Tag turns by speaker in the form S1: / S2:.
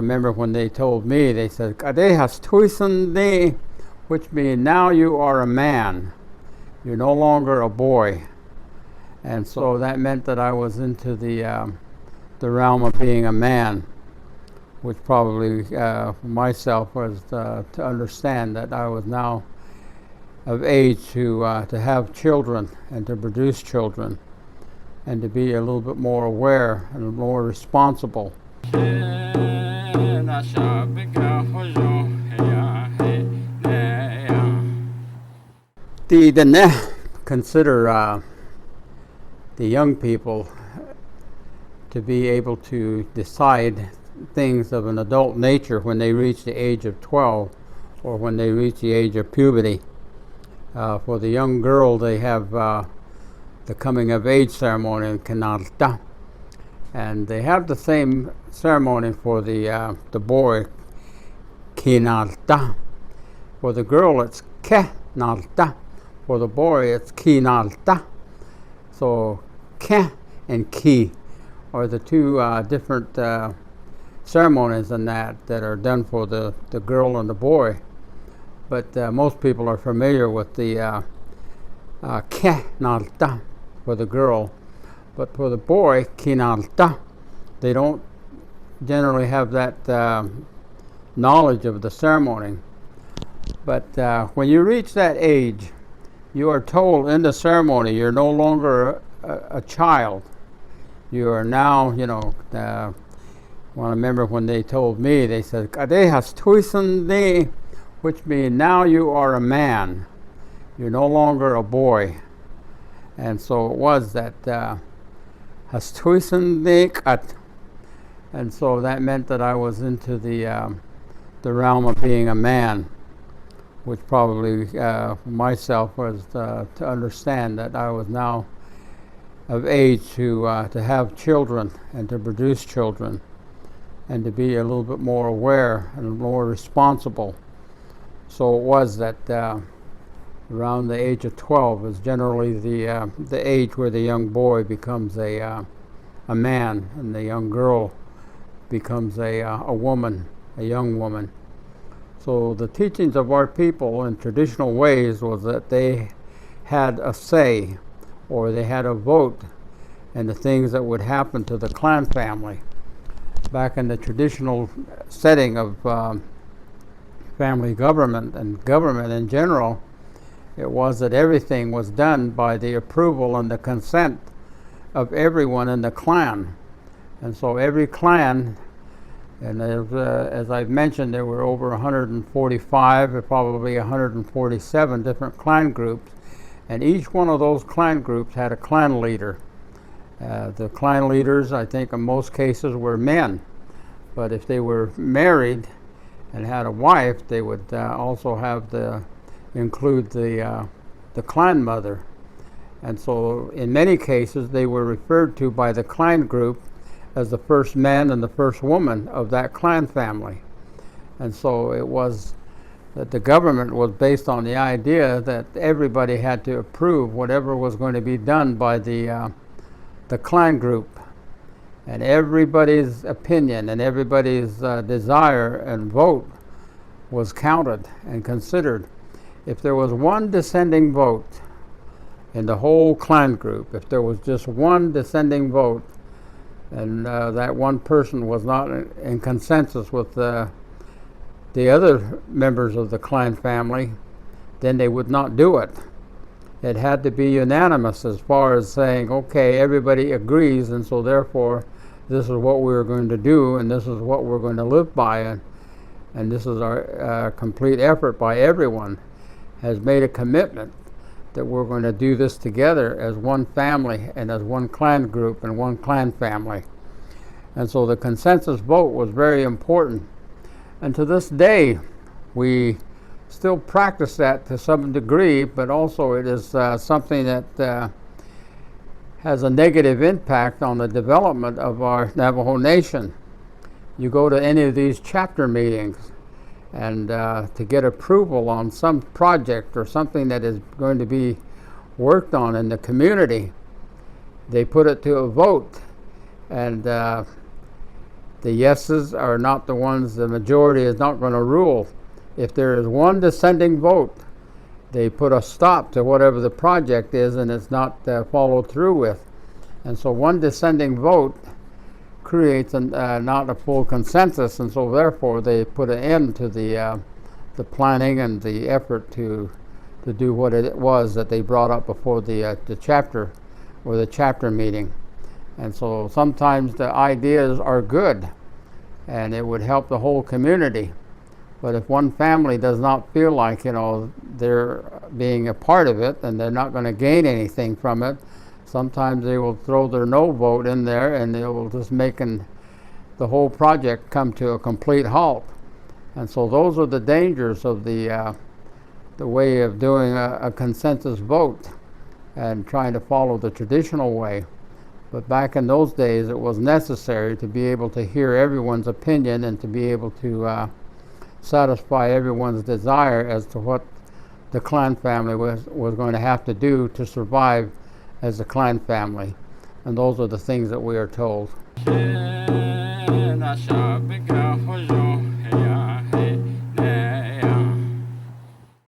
S1: remember when they told me, they said, "Kadehas tuisande," which means now you are a man. You're no longer a boy. And so that meant that I was into the realm of being a man, which probably myself was to understand that I was now of age to have children and to produce children and to be a little bit more aware and more responsible. The Diné consider the young people to be able to decide things of an adult nature when they reach the age of 12 or when they reach the age of puberty. For the young girl, they have the coming of age ceremony in Kinalta, and they have the same ceremony for the boy, Kinalta. For the girl, it's Kenalta. For the boy, it's Kinalta. So Ke and Ki are the two different ceremonies in that are done for the girl and the boy. But most people are familiar with the Kenalta for the girl. But for the boy, Kinalta, they don't generally have that knowledge of the ceremony. But when you reach that age, you are told in the ceremony you're no longer a child. You are now, I remember when they told me, they said, "Kadehas tuisande," which means now you are a man. You're no longer a boy. And so it was that has tuisande kat. And so that meant that I was into the realm of being a man, which probably myself was to understand that I was now of age to have children and to produce children and to be a little bit more aware and more responsible. So it was that around the age of 12 is generally the age where the young boy becomes a man and the young girl becomes a woman, a young woman. So the teachings of our people in traditional ways was that they had a say or they had a vote in the things that would happen to the clan family. Back in the traditional setting of family government and government in general, it was that everything was done by the approval and the consent of everyone in the clan. And so every clan, and as I've mentioned, there were over 145 or probably 147 different clan groups, and each one of those clan groups had a clan leader. The clan leaders, I think in most cases, were men, but if they were married and had a wife, they would also have include the clan mother. And so in many cases they were referred to by the clan group as the first man and the first woman of that clan family. And so it was that the government was based on the idea that everybody had to approve whatever was going to be done by the clan group. And everybody's opinion and everybody's desire and vote was counted and considered. If there was one dissenting vote in the whole clan group, if there was just one dissenting vote, and that one person was not in consensus with the other members of the clan family, then they would not do it. It had to be unanimous as far as saying, okay, everybody agrees, and so therefore this is what we're going to do, and this is what we're going to live by, and this is our complete effort by everyone has made a commitment that we're going to do this together as one family and as one clan group and one clan family. And so the consensus vote was very important. And to this day, we still practice that to some degree, but also it is something that has a negative impact on the development of our Navajo Nation. You go to any of these chapter meetings, and to get approval on some project or something that is going to be worked on in the community, they put it to a vote. And The yeses are not the ones, the majority is not going to rule. If there is one dissenting vote, they put a stop to whatever the project is, and it's not followed through with. And so one dissenting vote creates not a full consensus, and so therefore they put an end to the planning and the effort to do what it was that they brought up before the chapter or the chapter meeting. And so sometimes the ideas are good and it would help the whole community. But if one family does not feel like, they're being a part of it and they're not going to gain anything from it, sometimes they will throw their no vote in there and they will just make the whole project come to a complete halt. And so those are the dangers of the way of doing a consensus vote and trying to follow the traditional way. But back in those days, it was necessary to be able to hear everyone's opinion and to be able to satisfy everyone's desire as to what the clan family was going to have to do to survive as a clan family. And those are the things that we are told.